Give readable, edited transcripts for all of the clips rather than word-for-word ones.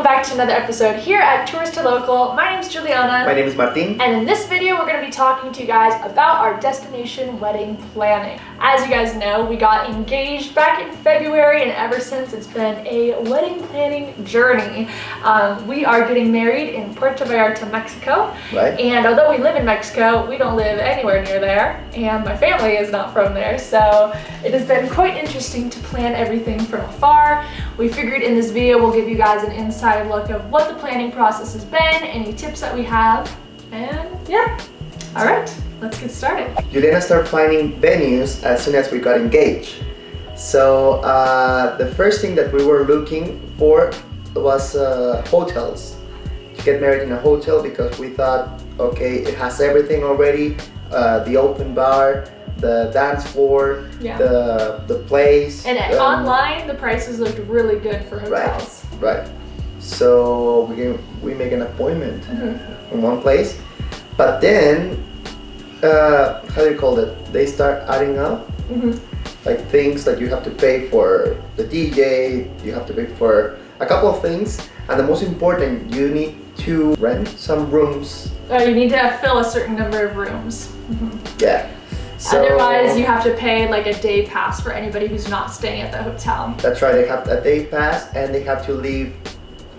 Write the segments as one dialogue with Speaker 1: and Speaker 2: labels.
Speaker 1: welcome back to another episode here at Tourist to Local. My name is Juliana.
Speaker 2: My name is Martín.
Speaker 1: And in this video, we're going to be talking to you guys about our destination wedding planning. As you guys know, we got engaged back in February, and ever since it's been a wedding planning journey. We are getting married in Puerto Vallarta, Mexico.
Speaker 2: Right.
Speaker 1: And although we live in Mexico, we don't live anywhere near there, and my family is not from there. So it has been quite interesting to plan everything from afar. We figured in this video we'll give you guys an inside look of what the planning process has been, any tips that we have, and yeah. All right, let's get started.
Speaker 2: Juliana started planning venues as soon as we got engaged. So the first thing that we were looking for was hotels. To get married in a hotel because we thought, okay, it has everything already, the open bar, the dance floor, the place.
Speaker 1: And online, the prices looked really good for hotels.
Speaker 2: Right. So we make an appointment in one place, but then how do you call it? They start adding up, like things that you have to pay for the DJ. You have to pay for a couple of things, and the most important, you need to rent some rooms.
Speaker 1: You need to fill a certain number of rooms.
Speaker 2: Yeah. So,
Speaker 1: otherwise, you have to pay like a day pass for anybody who's not staying at the hotel.
Speaker 2: That's right. They have a day pass, and they have to leave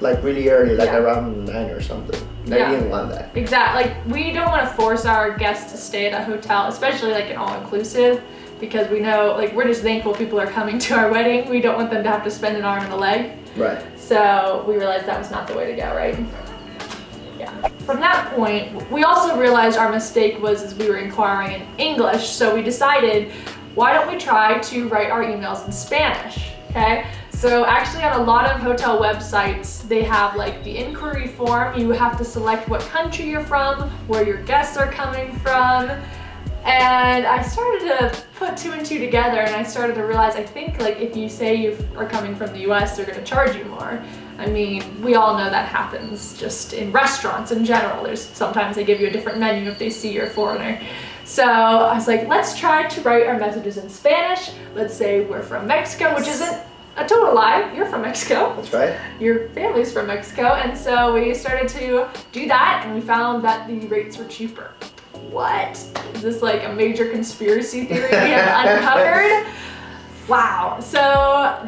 Speaker 2: like really early, like around 9 or something. They didn't want that.
Speaker 1: Exactly. Like, we don't want to force our guests to stay at a hotel, especially like an all-inclusive, because we know, like, we're just thankful people are coming to our wedding. We don't want them to have to spend an arm and a leg.
Speaker 2: Right.
Speaker 1: So we realized that was not the way to go, right? Yeah. From that point, we also realized our mistake was as we were inquiring in English, so we decided, why don't we try to write our emails in Spanish, okay? So actually on a lot of hotel websites, they have like the inquiry form. You have to select what country you're from, where your guests are coming from. And I started to put two and two together, and I started to realize, I think like if you say you are coming from the US, they're gonna charge you more. I mean, we all know that happens just in restaurants in general. There's sometimes they give you a different menu if they see you're a foreigner. So I was like, let's try to write our messages in Spanish. Let's say we're from Mexico, which isn't a total lie. You're from Mexico.
Speaker 2: That's right. Your
Speaker 1: family's from Mexico. And so we started to do that, and we found that the rates were cheaper. What? Is this like a major conspiracy theory we have uncovered? Wow. So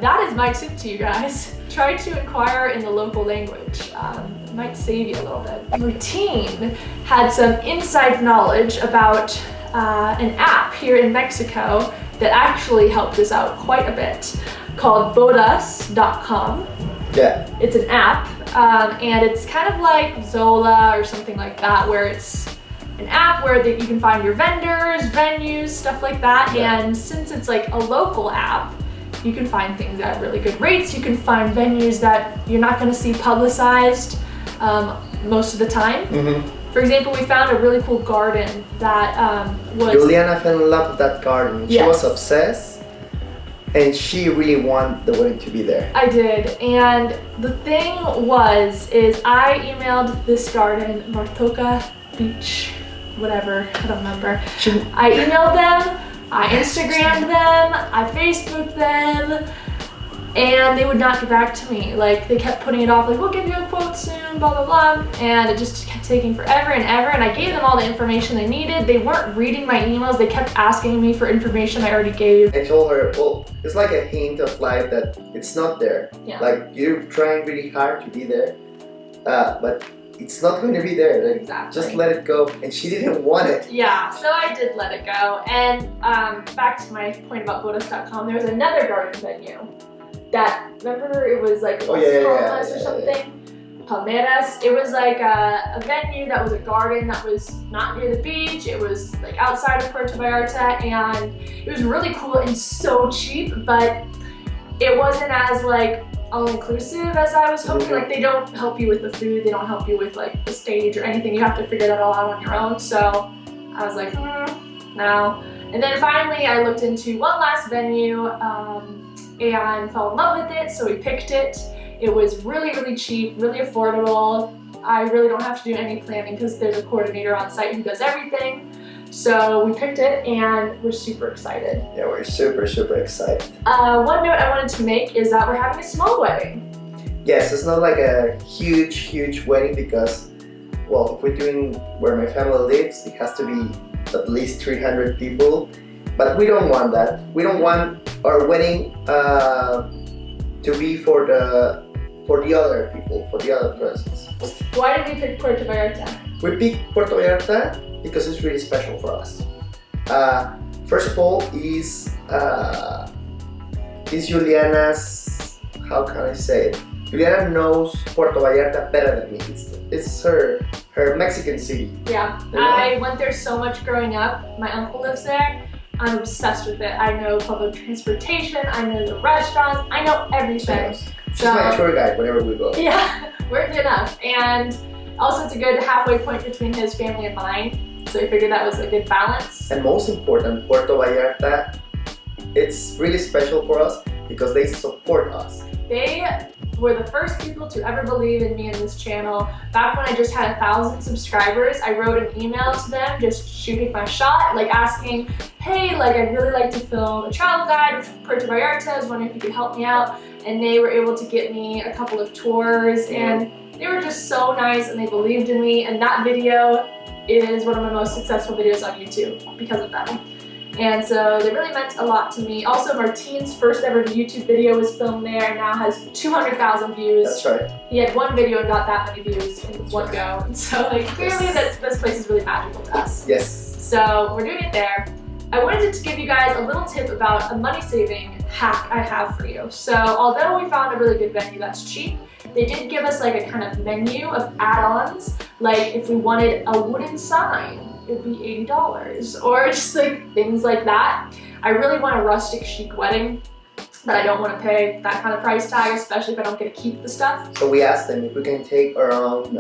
Speaker 1: that is my tip to you guys. Try to inquire in the local language. It might save you a little bit. Martín had some inside knowledge about an app here in Mexico that actually helped us out quite a bit, called bodas.com.
Speaker 2: Yeah.
Speaker 1: It's an app, and it's kind of like Zola or something like that, where it's an app where you can find your vendors, venues, stuff like that. Yeah. And since it's like a local app, you can find things at really good rates. You can find venues that you're not going to see publicized most of the time. For example, we found a really cool garden that was...
Speaker 2: Juliana fell in love with that garden. She was obsessed, and she really wanted the wedding to be there.
Speaker 1: I did, and the thing is I emailed this garden, Martoka Beach, whatever, I don't remember. I emailed them, I Instagrammed them, I Facebooked them, and they would not get back to me. Like, they kept putting it off, like, we'll give you a quote soon, blah, blah, blah. And it just kept taking forever and ever, and I gave them all the information they needed. They weren't reading my emails. They kept asking me for information I already gave.
Speaker 2: I told her, well, it's like a hint of life that it's not there.
Speaker 1: Yeah.
Speaker 2: Like, you're trying really hard to be there, but it's not going to be there. Like,
Speaker 1: exactly.
Speaker 2: Just let it go. And she didn't want it.
Speaker 1: Yeah, so I did let it go. And back to my point about bodas.com, there was another garden venue that, remember, it was like Palmeras or something? Palmeras. It was like a venue that was a garden that was not near the beach. It was like outside of Puerto Vallarta, and it was really cool and so cheap, but it wasn't as like all-inclusive as I was hoping. Like, they don't help you with the food, they don't help you with like the stage or anything. You have to figure that all out on your own. So I was like, no. And then finally I looked into one last venue and fell in love with it, so we picked it. It was really, really cheap, really affordable. I really don't have to do any planning because there's a coordinator on site who does everything. So we picked it and we're super excited.
Speaker 2: Yeah, we're super, super excited.
Speaker 1: One note I wanted to make is that we're having a small wedding.
Speaker 2: Yes, it's not like a huge wedding because, well, if we're doing where my family lives, it has to be at least 300 people. But we don't want that. We don't want our wedding to be for the other people, for the other persons.
Speaker 1: Why did we pick Puerto Vallarta?
Speaker 2: We picked Puerto Vallarta because it's really special for us. First of all, is Juliana's, how can I say it? Juliana knows Puerto Vallarta better than me. It's her Mexican city.
Speaker 1: Yeah, you know? I went there so much growing up. My uncle lives there. I'm obsessed with it. I know public transportation, I know the restaurants, I know everything.
Speaker 2: She's my tour guide whenever we go.
Speaker 1: Yeah, we're good enough. And also it's a good halfway point between his family and mine. So I figured that was a good balance.
Speaker 2: And most important, Puerto Vallarta, it's really special for us because they support us.
Speaker 1: They were the first people to ever believe in me and this channel. Back when I just had 1,000 subscribers, I wrote an email to them just shooting my shot, like asking, hey, like I'd really like to film a travel guide with Puerto Vallarta. I was wondering if you could help me out. And they were able to get me a couple of tours and they were just so nice and they believed in me. And that video is one of my most successful videos on YouTube because of them. And so they really meant a lot to me. Also, Martin's first ever YouTube video was filmed there and now has 200,000 views.
Speaker 2: That's right.
Speaker 1: He had one video and got that many views in one go. And so like clearly this place is really magical to us.
Speaker 2: Yes.
Speaker 1: So we're doing it there. I wanted to give you guys a little tip about a money saving hack I have for you. So although we found a really good venue that's cheap, they did give us like a kind of menu of add-ons. Like if we wanted a wooden sign, it'd be $80 or just like things like that. I really want a rustic chic wedding, but I don't want to pay that kind of price tag, especially if I don't get to keep the stuff.
Speaker 2: So we asked them if we can take our own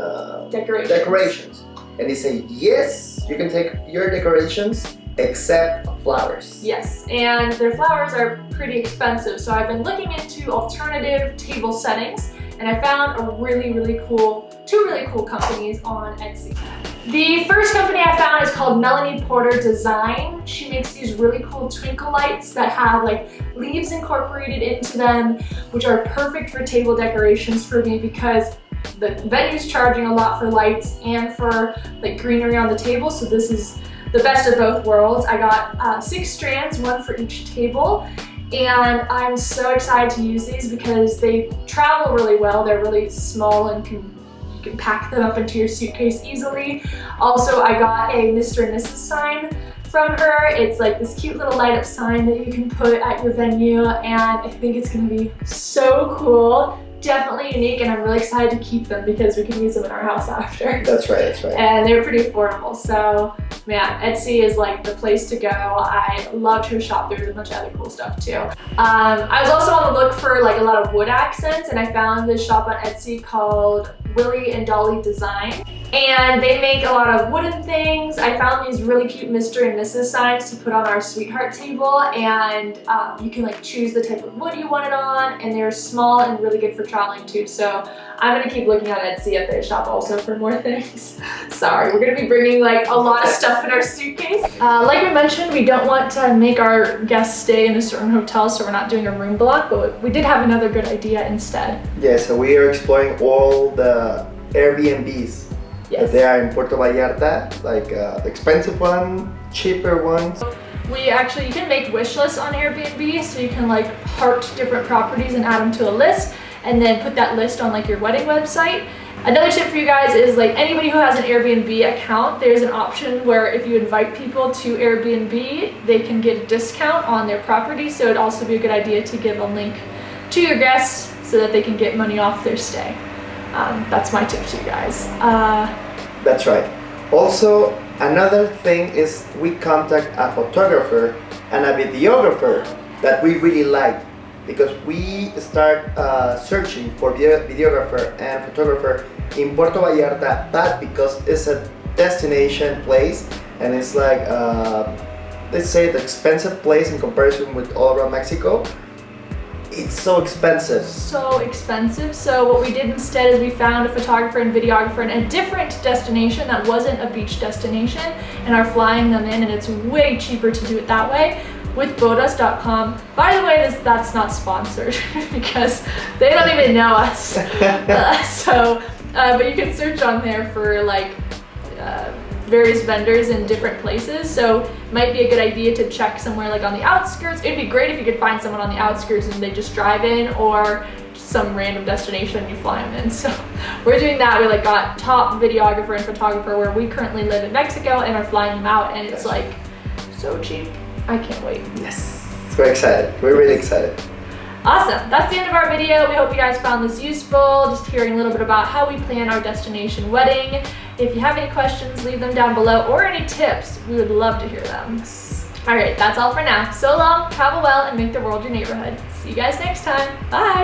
Speaker 2: decorations. And they say, yes, you can take your decorations except flowers.
Speaker 1: Yes, and their flowers are pretty expensive. So I've been looking into alternative table settings and I found two really cool companies on Etsy. The first company I found is called Melanie Porter Design. She makes these really cool twinkle lights that have like leaves incorporated into them, which are perfect for table decorations for me because the venue's charging a lot for lights and for like greenery on the table. So this is the best of both worlds. I got 6 strands, one for each table. And I'm so excited to use these because they travel really well. They're really small and you can pack them up into your suitcase easily. Also, I got a Mr. and Mrs. sign from her. It's like this cute little light up sign that you can put at your venue and I think it's gonna be so cool. Definitely unique and I'm really excited to keep them because we can use them in our house after.
Speaker 2: That's right, that's right.
Speaker 1: And they're pretty affordable. So man, Etsy is like the place to go. I loved her shop. There's a bunch of other cool stuff too. I was also on the look for like a lot of wood accents and I found this shop on Etsy called Willie and Dolly Design. And they make a lot of wooden things. I found these really cute Mr. and Mrs. signs to put on our sweetheart table and you can like choose the type of wood you want it on and they're small and really good for traveling too. So I'm gonna keep looking on Etsy at their shop also for more things. Sorry, we're gonna be bringing like a lot of stuff in our suitcase. Like we mentioned, we don't want to make our guests stay in a certain hotel, so we're not doing a room block, but we did have another good idea instead.
Speaker 2: Yeah, so we are exploring all the Airbnbs. Yes. They are in Puerto Vallarta, like the expensive one, cheaper ones.
Speaker 1: You can make wish lists on Airbnb, so you can like heart different properties and add them to a list and then put that list on like your wedding website. Another tip for you guys is like anybody who has an Airbnb account, there's an option where if you invite people to Airbnb, they can get a discount on their property. So it'd also be a good idea to give a link to your guests so that they can get money off their stay. That's my tip to you guys.
Speaker 2: That's right. Also, another thing is we contact a photographer and a videographer that we really like because we start searching for videographer and photographer in Puerto Vallarta, but because it's a destination place and it's like, let's say the expensive place in comparison with all around Mexico. It's so expensive. So expensive.
Speaker 1: So what we did instead is we found a photographer and videographer in a different destination that wasn't a beach destination and are flying them in and it's way cheaper to do it that way. withbodas.com. By the way, that's not sponsored because they don't even know us. But you can search on there for like various vendors in different places. So it might be a good idea to check somewhere like on the outskirts. It'd be great if you could find someone on the outskirts and they just drive in, or some random destination you fly them in. So we're doing that. We like got top videographer and photographer where we currently live in Mexico and are flying them out, and it's like so cheap. I can't wait.
Speaker 2: Yes, we're excited. We're really excited.
Speaker 1: Awesome. That's the end of our video. We hope you guys found this useful, just hearing a little bit about how we plan our destination wedding. If you have any questions, leave them down below, or any tips. We would love to hear them. All right, that's all for now. So long, travel well, and make the world your neighborhood. See you guys next time. Bye.